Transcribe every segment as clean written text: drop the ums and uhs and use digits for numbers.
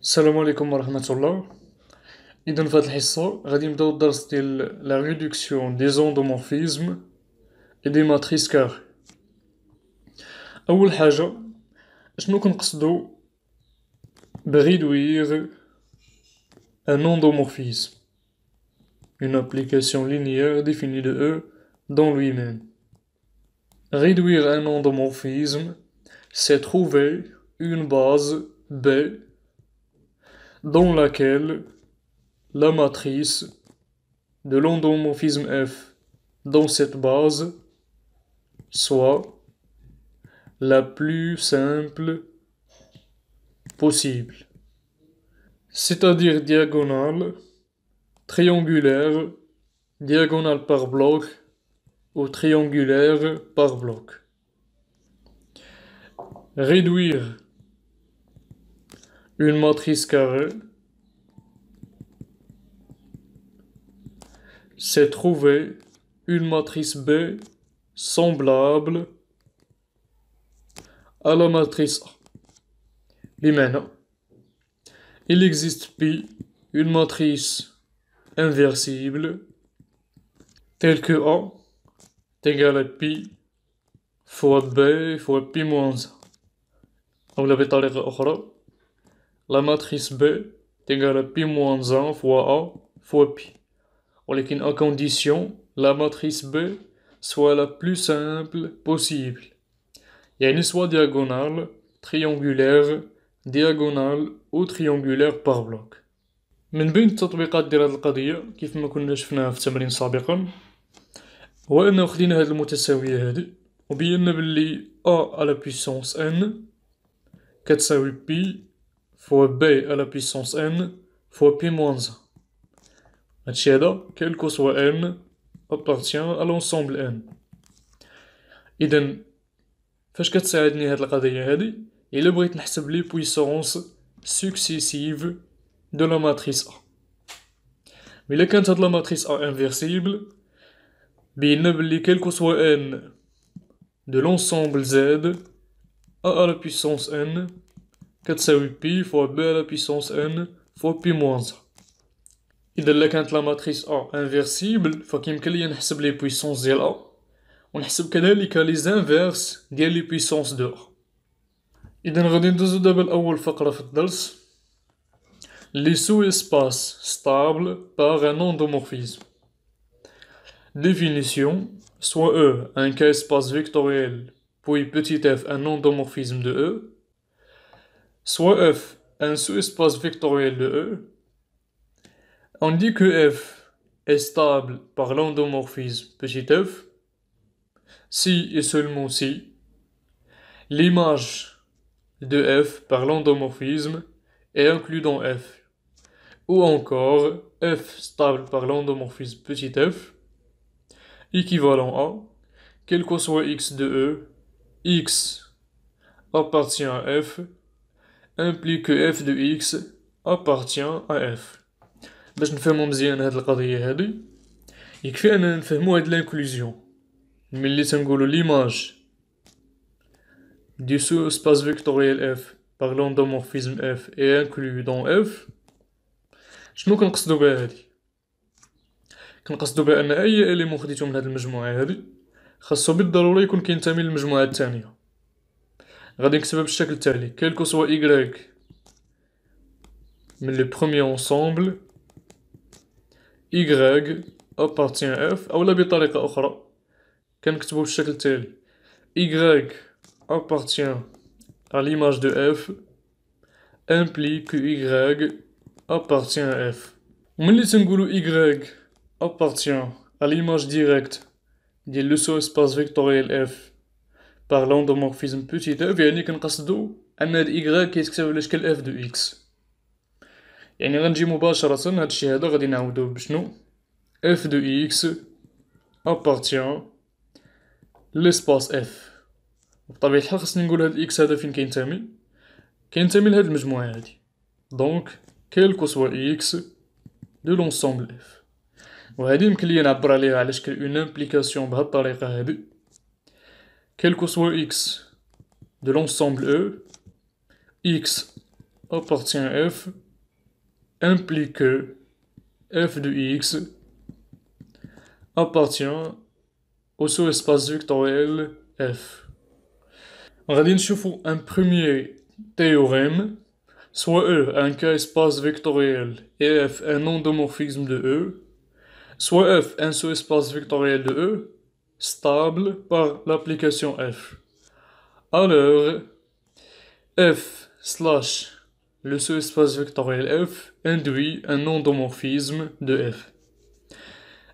السلام عليكم ورحمة الله. إذا في هاد الحصة غادي نبداو الدرس ديال لا ريدكسيون دي زوندومورفيزم اي دي ماتريس كار. أول حاجة شنو كنقصدو بريدوير ان endomorphisme, une application linéaire définie de E dans lui-même. Réduire un endomorphisme, c'est trouver une base B dans laquelle la matrice de l'endomorphisme F dans cette base soit la plus simple possible, c'est-à-dire diagonale, triangulaire, diagonale par bloc ou triangulaire par bloc. Réduire une matrice carrée, c'est trouver une matrice B semblable à la matrice A. بمعنى il existe Pi, une matrice inversible telle que A est égal à Pi fois B fois Pi moins 1. أو بطريقة أخرى la matrice B est égale à Pi moins 1 fois A fois Pi. ولكن à condition la matrice B soit la plus simple possible. يعني soit diagonale, triangulaire, diagonale ou triangulaire par bloc. من بين التطبيقات ديال هاد القضية كيف ما كنا شفناها في التمرين سابقا هو أنه خدينا هاد المتساوية هادي وبينا بلي A à la puissance n كتساوي Pi fois B à la puissance n fois Pi moins 1. هادشي هذا quel que soit n appartient à l'ensemble n. إذن فاش كتساعدني هاد القضية هادي إلا بغيت نحسب لي puissance successive de la matrice A. إلا كانت هاد لا matrice A inversible بينا بلي quel que soit n de l'ensemble Z A à la puissance n كتساوي Pi fois B à la puissance n fois Pi moins 1. إذا إلا كانت لا ماتريس A inversible فكيمكن ليا نحسب لي puissance ديال A ونحسب كذلك لي زانفيرس ديال لي puissance دو A. إذا غادي ندوزو دابا لأول فقرة في الدرس لي sous-espaces stables par un endomorphisme. Définition: soit E un K-espace vectoriel puis petit f un endomorphisme de E, soit F un sous-espace vectoriel de E. On dit que F est stable par l'endomorphisme petit f si et seulement si l'image de F par l'endomorphisme est inclus dans F, ou encore F stable par l'endomorphisme petit f équivalent à quel que soit x de E, x appartient à F implique que F de x appartient à F. باش نفهمو مزيان هاد القضية هادي يكفي أننا نفهمو هاد l'inclusion ملي تنقولو l'image du sous-espace vectoriel F par l'endomorphisme F est inclus dans F. شنو كنقصدو بها هادي؟ كنقصدو بها أن أي إليمون خديتو من هاد المجموعة هادي خاصو بالضرورة يكون كينتمي للمجموعة الثانية. غادي نكتبها بالشكل التالي quel que soit Y من le premier ensemble Y appartient à F. أولا بطريقة أخرى كنكتبو بالشكل التالي Y appartient à l'image de F implique que Y appartient à F. وملي تنقولو Y appartient à l'image directe ديال لو sous-espace vectoriel F par l'endomorphisme petit f يعني كنقصدو أن هاد Y كيتكتب على شكل F de X. يعني غنجي مباشرة هادشي هذا غادي نعاودوه بشنو F de X appartient l'espace F. بطبيعة الحال خصني نقول هاد X هذا فين كينتمي لهاد المجموعة هادي donc quel que soit X de l'ensemble F. وهادي يمكن ليا نعبر عليها على شكل une implication بهاد الطريقة هادي quel que soit X de l'ensemble E X appartient F implique que f de x appartient au sous-espace vectoriel F. غادي نشوفو un premier théorème, soit E un k-espace vectoriel et F un endomorphisme de E, soit F un sous-espace vectoriel de E, stable par l'application F. Alors, F slash le sous-espace vectoriel F induit un endomorphisme de F.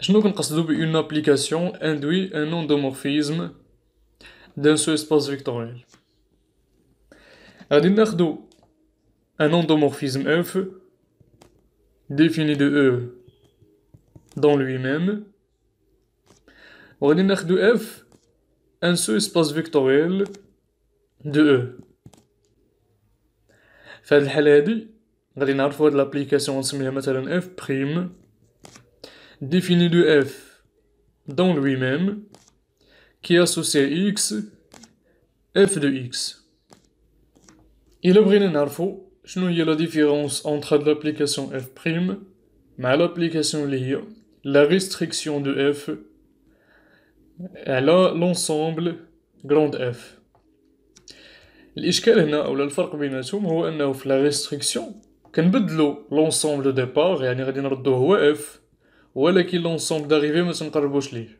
شنو كنقصدو بأن application induit un endomorphisme d'un sous-espace vectoriel. غادي ناخدو un endomorphisme F défini de E dans lui-même. وغادي ناخدو F un sous-espace vectoriel de E. في هاد الحالة هادي غادي نعرفو هاد l'application نسميها مثلا F prime défini de F dans lui-même qui associe à X F de X. إلا بغينا نعرفو شنو هي la différence entre l'application F prime مع l'application اللي هي la restriction de F على l'ensemble grande F. الإشكال هنا أو الفرق بيناتهم هو أنه في la restriction كنبدلو l'ensemble de départ يعني غادي نردوه هو F ولكن l'ensemble d'arrivée ما تنقربوش ليه.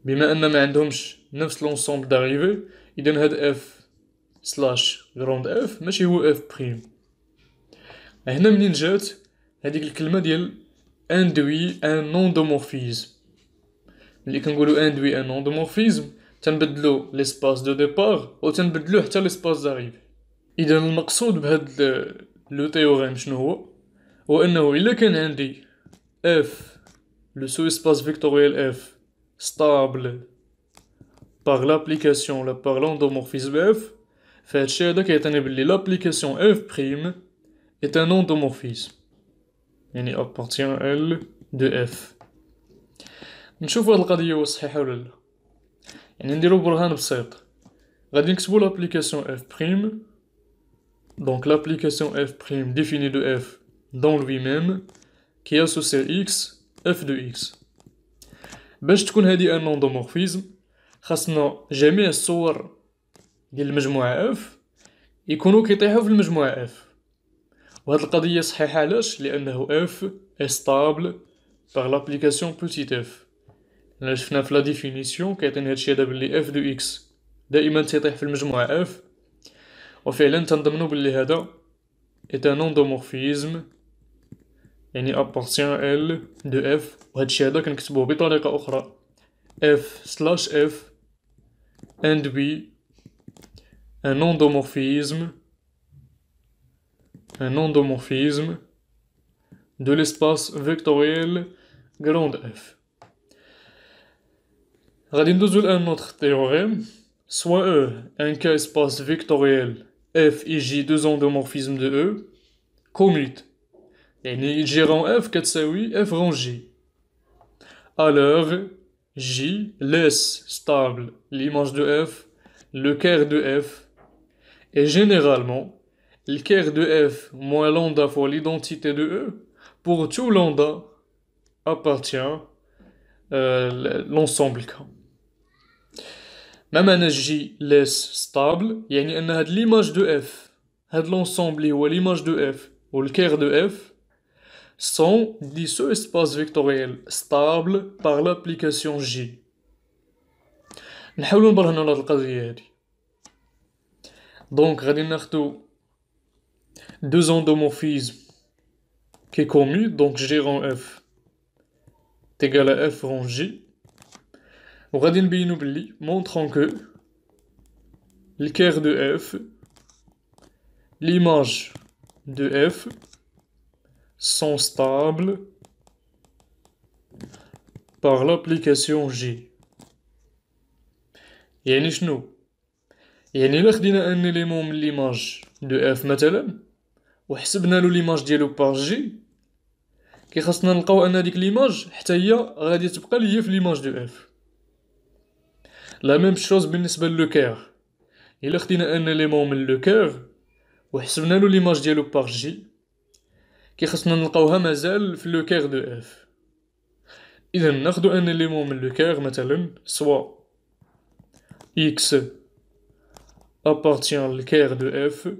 بما أن ما عندهمش نفس l'ensemble d'arrivée إذن هاد F سلاش grande F ماشي هو F prime. هنا منين جات هاديك الكلمة ديال induit un endomorphisme. ملي كنقولو induit un endomorphisme تنبدلو l'espace de départ و تنبدلو حتى l'espace d'arrivée. إذا المقصود بهاد لو تhéorème شنو هو أنه إلا كان عندي F le sous-espace vectoriel F stable par l'application par l'endomorphisme F فهادشي هذا كيعطيني بلي l'application F prime est un endomorphisme يعني appartient L de F. نشوفو هاد القضية واش صحيحة ولا لا. يعني نديرو برهان بسيط. غادي نكتبو l'application F prime donc l'application F prime définie de F dans lui-même qui associe X F de X. باش تكون هادي ان endomorphisme خاصنا جميع الصور ديال المجموعة F يكونوا كيطيحوا في المجموعة F. وهاد القضية صحيحة علاش؟ لأنه F est stable par l'application petit f. اللي شفنا في لا définition كيعطيني هادشي هذا بلي F de X دائما تيطيح في المجموعة F وفعلا تنضمنو بلي هذا est un endomorphisme يعني appartient L de F. وهادشي هذا كنكتبوه بطريقة أخرى F slash F induit un endomorphisme de l'espace vectoriel grande F. غادي ندوزو الآن notre théorème. Soit E un k-espace vectoriel F يجي deux endomorphismes de E commute يعني J rang F كتساوي F rang J. Alors J laisse stable l'image de F, le kerr de F, et généralement le kerr de F moins lambda fois l'identité de E, pour tout lambda appartient l'ensemble K. معنى J laisse stable يعني أن هاد l'image de F هاد l'ensemble اللي هو l'image de F و le kerr de F sont des sous-espaces vectoriels stables par l'application J. نحاولو نبرهنو على هاد القضية هادي. دونك غادي ناخدو deux endomorphismes qui commutent donc J rang F est égal à F rang J. وغادي نبينو بلي montrant que le kerr de F l'image de F sont stables par l'application J. يعني شنو؟ يعني إلا خدينا ان élément من l'image de F مثلا وحسبنا له l'image ديالو par J كيخاصنا نلقاو ان هاديك l'image حتى هي غادي تبقى ليا في l'image de F. La même chose بالنسبة لو كير إلا خدينا ان إليمون من لو كير وحسبنا له ليماج ديالو باغ جي، خاصنا نلقاوها مازال في لو كير دو اف. إذا ناخدو ان إليمون من لو كير مثلا سوا x appartient للكير دو اف،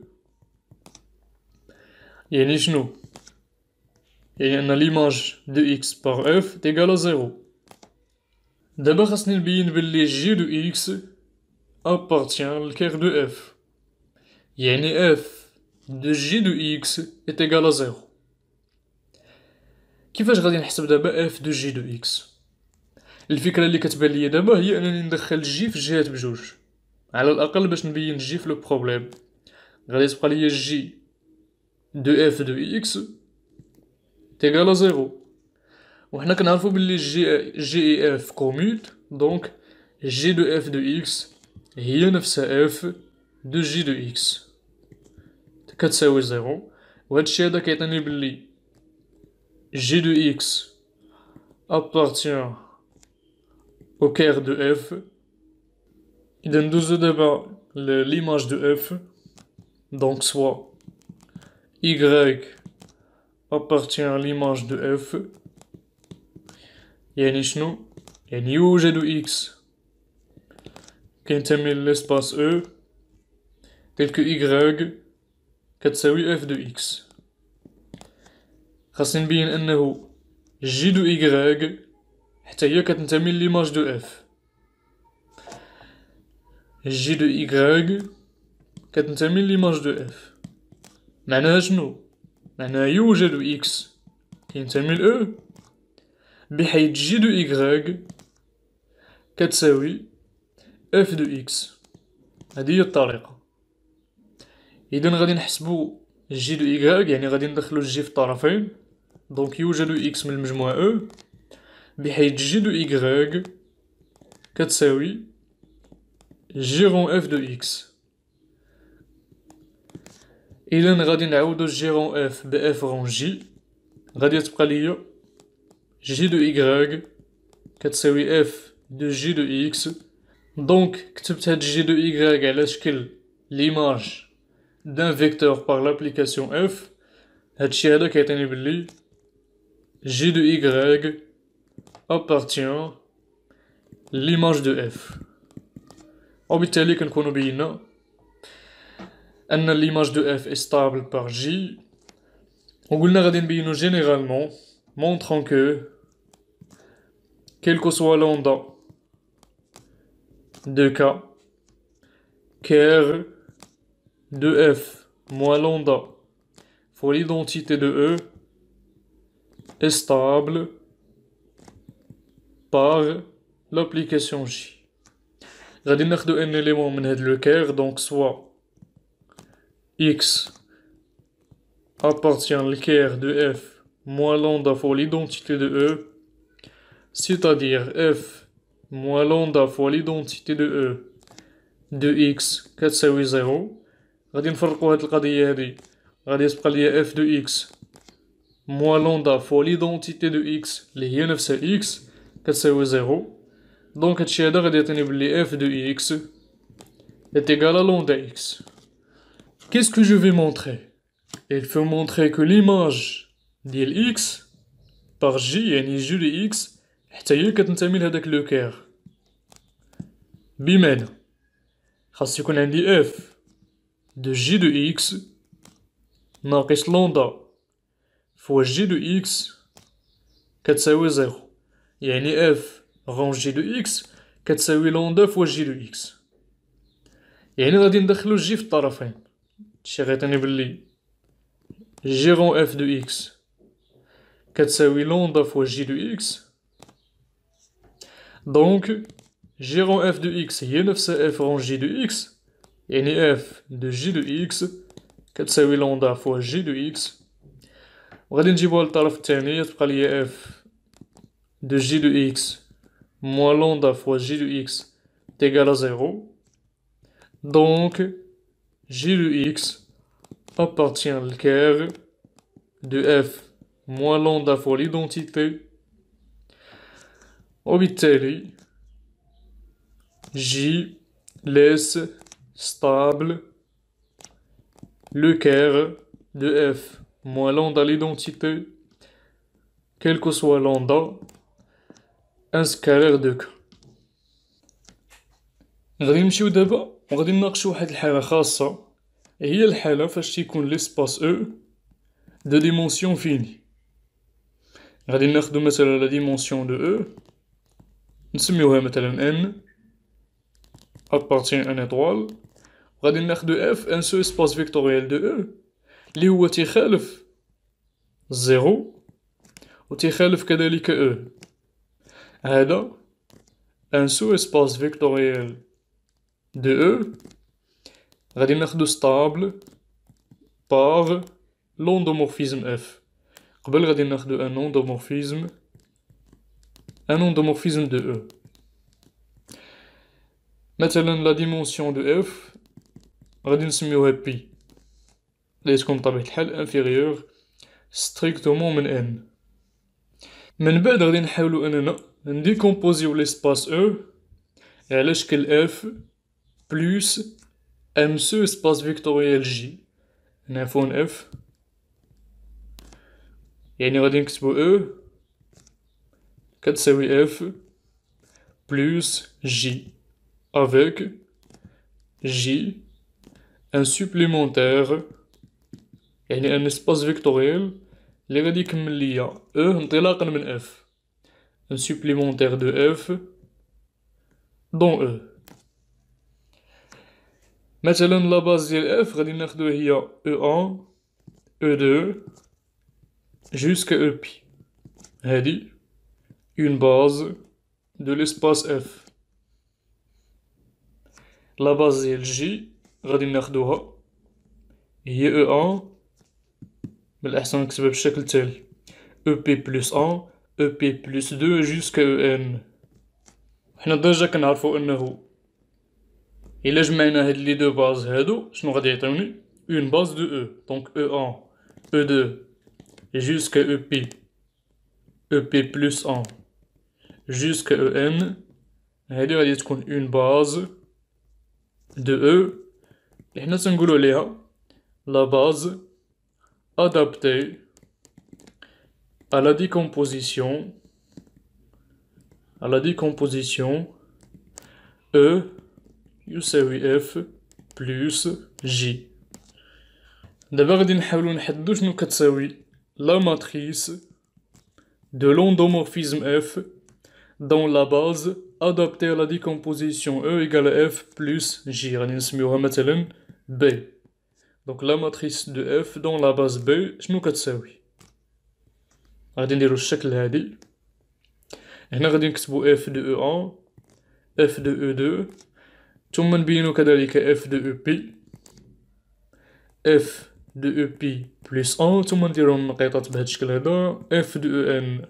يعني شنو؟ يعني أن ليماج دو x باغ f تيغال زيرو. دابا خاصني نبين بلي جي دو x appartient للكير دو f، يعني f دو جي دو x est égal à زيرو. كيفاش غادي نحسب دابا f دو جي دو x؟ الفكرة اللي كتبان ليا دابا هي أنني ندخل جي في الجهات بجوج، على الأقل باش نبين جي في لو بروبليم. غادي تبقى ليا جي دو f دو x تيغال زيرو، وحنا كنعرفو بلي جي اي اف كوموت، دونك جي دو اف دو اكس هي نفسها اف دو جي دو اكس كتساوي زيرو. وهادشي هذا كيعطيني بلي جي دو اكس ابارتيان او كير دو اف. اذا ندوزو دابا ليماج دو اف، دونك سوا y appartient l'image de f، يعني شنو؟ يعني يوجد x كينتمي للإسباس او تلك y كتساوي f دو x. خاصني نبين أنه جي دو y حتى هي كتنتمي ليماج دو f. جي دو y كتنتمي ليماج دو f، معناها شنو؟ معناها يوجد x كينتمي ل e بحيث جي دو y كتساوي f دو x. هذه هي الطريقة. إذا غادي نحسبو جي دو y، يعني غادي ندخلو الجي في الطرفين، دونك يوجد x من المجموع e بحيث جي دو y كتساوي جي غون f دو x. إذا غادي نعوضو جي غون f ب f غون جي، غادي تبقى ليا جي دو y كتساوي f دو جي دو x. دونك كتبت هاد جي دو y على شكل ليماج d'un vecteur par l'application f. هادشي هذا كيعطيني بلي g de y appartient l'image de f، وبالتالي كنكونو بينا أن l'image de f est stable par j. وقلنا غادي نبينو généralement montrant que quel que soit lambda de k, ker de f moins lambda fois l'identité de e est stable par l'application j. غادي ناخدو ان élément من هاد لو كير، دونك سوا x appartient le كير de f moins lambda fois l'identité de e، c'est-à-dire f moins lambda fois l'identité de e de x كتساوي زيرو. غادي نفرقو هاد القضية هادي، غادي تبقى ليا f de x moins lambda fois l'identité de x اللي هي نفسها x كتساوي زيرو. دونك هادشي هذا غادي يعطيني بلي f de x est égal à lambda x. Qu'est-ce que je vais montrer? Il faut montrer que l'image ديال x par j يعني j de x حتى هي كتنتمي لهداك لو كير. بمعنى خاص يكون عندي f de j de x ناقص لامدا فوا j de x كتساوي زيرو، يعني f غون j de x كتساوي لامدا فوا j de x. يعني غادي ندخلو j في الطرفين، هادشي غيعطيني بلي j غون f de x كتساوي لامدا فوا j de x. دونك j غون f de x هي نفسها f غون j de x، يعني f de j de x كتساوي لامدا فوا j de x. وغادي نجيبوها للطرف الثاني، تبقى ليا f de j de x moins lambda fois j de x est égal à 0. Donc j de x appartient le كير de f moins lambda fois l'identité، وبالتالي j laisse stable, le Ker de F moins lambda l'identité, quel que soit lambda, un scalaire de K. غادي نمشيو دابا وغادي نناقشو واحد الحالة خاصة، هي الحالة فاش تيكون ليسباس او دو ديمونسيون فيني. غادي ناخدو مثلا لا ديمونسيون دو او نسميوها مثلا n appartient à un étoile. غادي ناخدو f ان سو اسباس فيكتوريال دو او اللي هو تيخالف زيرو و تيخالف كذلك او. هذا ان سو اسباس فيكتوريال دو او غادي ناخدو ستابل بار لوندومورفيزم اف. قبل غادي ناخدو ان اندومورفيزم دو او. مثلا لا ديمونسيون دو اف غادي نسميوها بي اللي تكون بطبيعة الحال انفيريور ستريكتومون من ان. من بعد غادي نحاولو اننا نديكومبوزيو ليسباس او على شكل اف بلوس ام سو اسباس فيكتوريال جي. نعرفون اف يعني غادي نكتبو او كتساوي اف بلوس جي افيك جي ان سوبليمونتير يعني ان اسباس فيكتوريال اللي غادي يكمل ليا او انطلاقا من اف. ان سوبليمونتير دو اف دون او. مثلا لا باز ديال اف غادي ناخدو هي او 1 او 2 jusqu'à e pi. هادي une base de l'espace f. لا باز ديال جي غادي ناخدوها هي e1 من الأحسن نكتبها بالشكل التالي ep plus 1 ep plus 2 jusqu'à en. حنا ديجا كنعرفو انه إلا جمعنا هاد لي دو باز هادو شنو غادي يعطيوني une base de e. donc e1 e2 jusqu'à ep ep plus 1 jusqu'à en. هادي غادي تكون une base de e اللي حنا تنقولو عليها la base adaptée à la décomposition E يساوي F plus J. دابا غادي نحاولو نحددو شنو كتساوي la matrice de l'endomorphisme F dans la base adaptée à la décomposition E égale à F plus J. غادي نسميوها مثلا B. donc la matrice de F dans la base B شنو كتساوي؟ غادي نديرو الشكل هادي. هنا غادي نكتبو F de E1 F de E2 ثم نبينو كذلك F de EP F de EP plus 1 ثم نديرو النقيطات بهاد الشكل هذا F de En.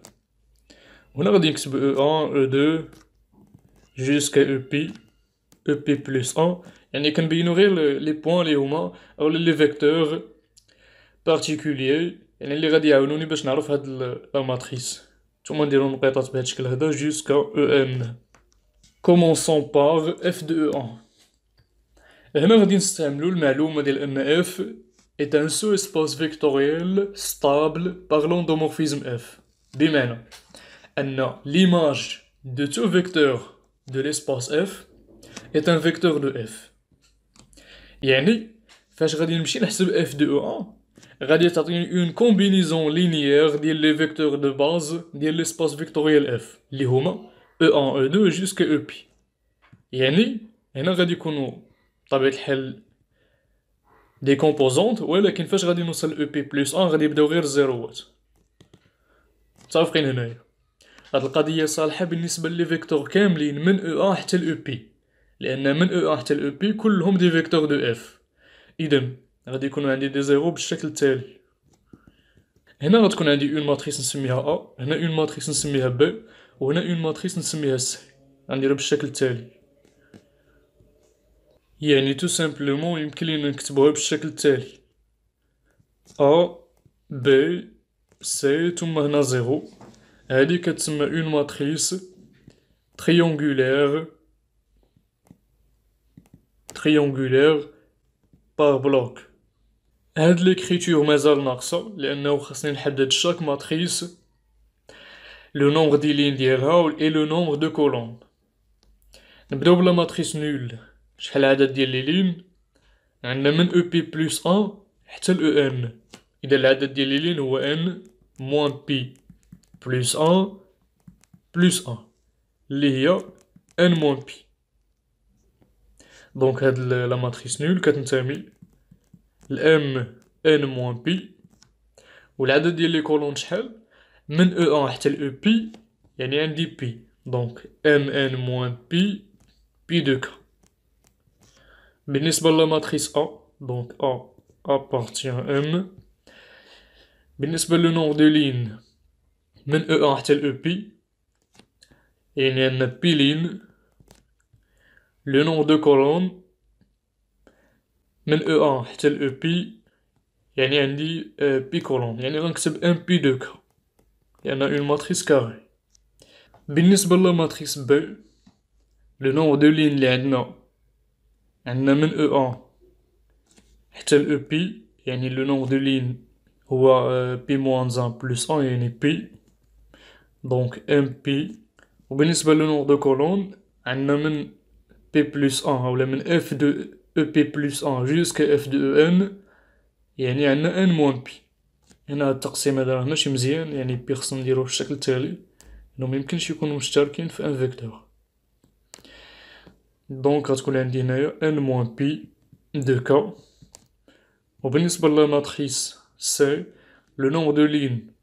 هنا غادي نكتبو E1 E2 jusqu'à EP EP plus 1 يعني كنبينو غير لي بوان لي هما أو لي فيكتور بارتيكوليي يعني اللي غادي يعاونوني باش نعرف هاد لا ماتريس. ثم نديرو النقيطات بهاد الشكل هذا jusqu'à En. Commençons par f de E1. هنا غادي نستعملو المعلومة ديال أن f est un sous-espace vectoriel stable par l'endomorphisme f. بمعنى أن l'image de tout vecteur de l'espace f est un vecteur de f. يعني فاش غادي نمشي نحسب f de E1 غادي تعطيني une combinaison linéaire ديال les vecteurs de base ديال l'espace vectoriel f اللي هما E1 E2 jusqu'à EP. يعني هنا غادي يكونوا بطبيعة الحال دي كومبوزونت ولكن فاش غادي نوصل EP بلس 1 غادي يبداو غير الزيروات. متفقين هنايا؟ هاد القضية صالحة بالنسبة لي فيكتور كاملين من E1 حتى ل EP لأن من E1 حتى ل EP كلهم دي فيكتور دو F. إذا غادي يكونوا عندي دي زيرو بالشكل التالي. هنا غتكون عندي اون ماتريس نسميها A هنا اون ماتريس نسميها B وهنا اون ماتريس نسميها C. غنديرها بالشكل التالي يعني تو سامبلومون يمكن لينا نكتبوها بالشكل التالي A B C ثم هنا زيرو. هادي كتسمى اون ماتريس triangulaire triangulaire par bloc. هاد l'écriture مازال ناقصة لأنه خاصني نحدد chaque matrice le nombre ديال lignes ديالها et le nombre de colonnes. نبداو بلا matrice nulle. شحال العدد ديال لي لين؟ عندنا من EP plus 1 حتى ل EN. إذا العدد ديال لي لين هو N moins P plus 1 plus 1 اللي هي N moins P. دونك هاد لا ماتريس نول كتنتمي ل M N moins P والعدد ديال لي كولون شحال؟ من E1 حتى ل EP يعني عندي P دونك MN moins P P de K. بالنسبة لا ماتريس A دونك A appartient M. بالنسبة لو نومبر دو لين من E1 حتى ل EP يعني عندنا P لين. لو نومبر دو كولون من E1 حتى ل EP يعني عندي P كولون يعني غنكتب M P de K لأن اون ماتريس كاري. بالنسبة لا ماتريس B لو نومبر دو لين اللي عندنا من E1 حتى ل EP يعني لو نومبر دو لين هو P moins 1 plus 1 يعني P دونك MP. وبالنسبة لو نومبر دو كولون عندنا من P plus 1 ولا من F de EP plus 1 jusqu'à F de EN يعني عندنا N moins P. هنا هاد التقسيم هذا راه ماشي مزيان يعني بي خصنا نديروه بالشكل التالي انه ميمكنش يكونوا مشتركين في ان فيكتور. دونك غتكون عندي هنايا N moins P de K. وبالنسبة لا ماتريس C لو نومبر دو لين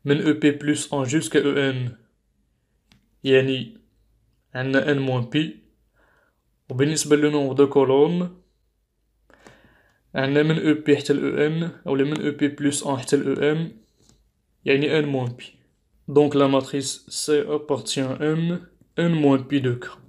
من EP plus 1 jusqu'à EN يعني عندنا N moins P. وبالنسبة لو نومبر دو كولون عندنا من EP حتى ل EN أولا من EP plus 1 حتى ل EM يعني N moins P. Donc la matrice C appartient à M, N moins P de K.